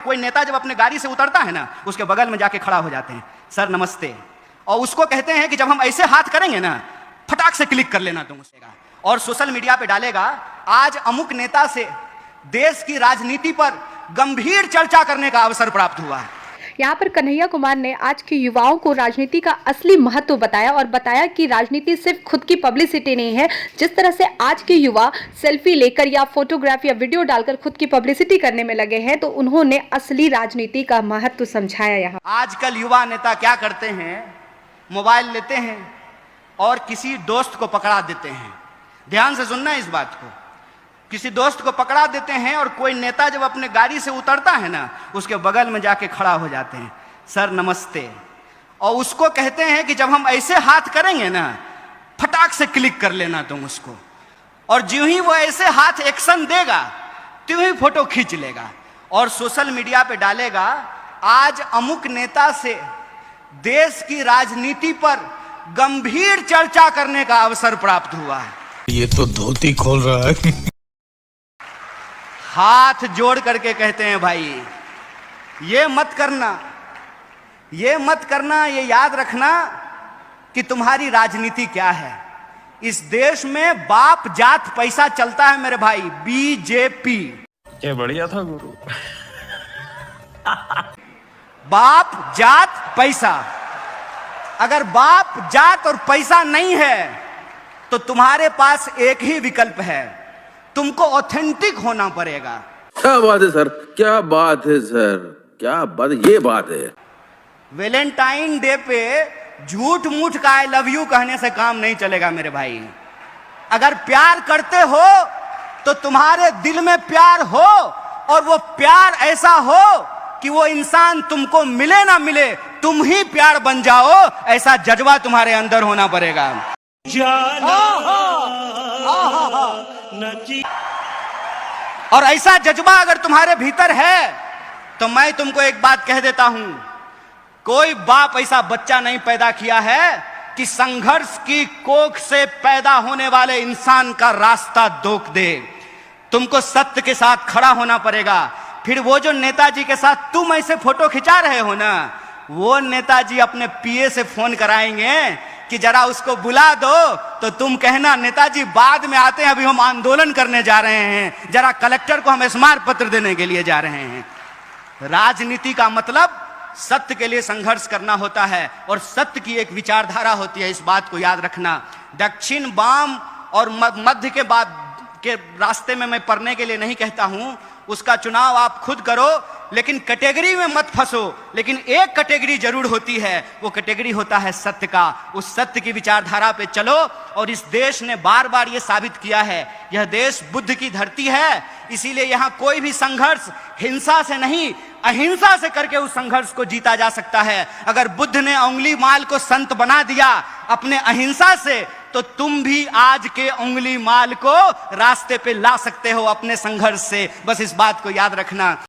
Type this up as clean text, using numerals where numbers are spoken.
कोई नेता जब अपने गाड़ी से उतरता है ना, उसके बगल में जाके खड़ा हो जाते हैं, सर नमस्ते, और उसको कहते हैं कि जब हम ऐसे हाथ करेंगे ना, फटाक से क्लिक कर लेना तुम उसका, और सोशल मीडिया पे डालेगा, आज अमुक नेता से देश की राजनीति पर गंभीर चर्चा करने का अवसर प्राप्त हुआ है। यहाँ पर कन्हैया कुमार ने आज के युवाओं को राजनीति का असली महत्व बताया और बताया कि राजनीति सिर्फ खुद की पब्लिसिटी नहीं है। जिस तरह से आज के युवा सेल्फी लेकर या फोटोग्राफ या वीडियो डालकर खुद की पब्लिसिटी करने में लगे हैं, तो उन्होंने असली राजनीति का महत्व समझाया। यहाँ आजकल युवा नेता क्या करते हैं, मोबाइल लेते हैं और किसी दोस्त को पकड़ा देते हैं। ध्यान से सुनना इस बात को, किसी दोस्त को पकड़ा देते हैं और कोई नेता जब अपने गाड़ी से उतरता है ना, उसके बगल में जाके खड़ा हो जाते हैं, सर नमस्ते, और उसको कहते हैं कि जब हम ऐसे हाथ करेंगे ना, फटाक से क्लिक कर लेना तुम उसको, और ज्यों ही वो ऐसे हाथ एक्शन देगा त्यों ही फोटो खींच लेगा और सोशल मीडिया पे डालेगा, आज अमुक नेता से देश की राजनीति पर गंभीर चर्चा करने का अवसर प्राप्त हुआ है। ये तो धोती खोल रहा है। हाथ जोड़ करके कहते हैं, भाई ये मत करना, ये मत करना, ये याद रखना कि तुम्हारी राजनीति क्या है। इस देश में बाप जात पैसा चलता है मेरे भाई, बीजेपी। क्या बढ़िया था गुरु। बाप जात पैसा, अगर बाप जात और पैसा नहीं है तो तुम्हारे पास एक ही विकल्प है, तुमको ऑथेंटिक होना पड़ेगा। क्या बात है सर, क्या बात है सर, क्या बात, ये बात है। वैलेंटाइन डे पे झूठ मूठ का आई लव यू कहने से काम नहीं चलेगा मेरे भाई। अगर प्यार करते हो तो तुम्हारे दिल में प्यार हो, और वो प्यार ऐसा हो कि वो इंसान तुमको मिले ना मिले, तुम ही प्यार बन जाओ, ऐसा जज्बा तुम्हारे अंदर होना पड़ेगा। और ऐसा जज्बा अगर तुम्हारे भीतर है तो मैं तुमको एक बात कह देता हूं, कोई बाप ऐसा बच्चा नहीं पैदा किया है कि संघर्ष की कोख से पैदा होने वाले इंसान का रास्ता रोक दे। तुमको सत्य के साथ खड़ा होना पड़ेगा। फिर वो जो नेताजी के साथ तुम ऐसे फोटो खिंचा रहे हो ना, वो नेताजी अपने पीए से फोन कराएंगे कि जरा उसको बुला दो, तो तुम कहना नेताजी बाद में आते हैं, अभी हम आंदोलन करने जा रहे हैं, जरा कलेक्टर को हम स्मारक पत्र देने के लिए जा रहे हैं। राजनीति का मतलब सत्य के लिए संघर्ष करना होता है, और सत्य की एक विचारधारा होती है, इस बात को याद रखना। दक्षिण वाम और मध्य के बाद के रास्ते में मैं पढ़ने के लिए नहीं कहता हूं, उसका चुनाव आप खुद करो, लेकिन कैटेगरी में मत फंसो। लेकिन एक कैटेगरी जरूर होती है, वो कैटेगरी होता है सत्य का। उस सत्य की विचारधारा पे चलो, और इस देश ने बार बार ये साबित किया है, यह देश बुद्ध की धरती है, इसीलिए यहाँ कोई भी संघर्ष हिंसा से नहीं, अहिंसा से करके उस संघर्ष को जीता जा सकता है। अगर बुद्ध ने उंगली माल को संत बना दिया अपने अहिंसा से, तो तुम भी आज के उंगली माल को रास्ते पे ला सकते हो अपने संघर्ष से। बस इस बात को याद रखना।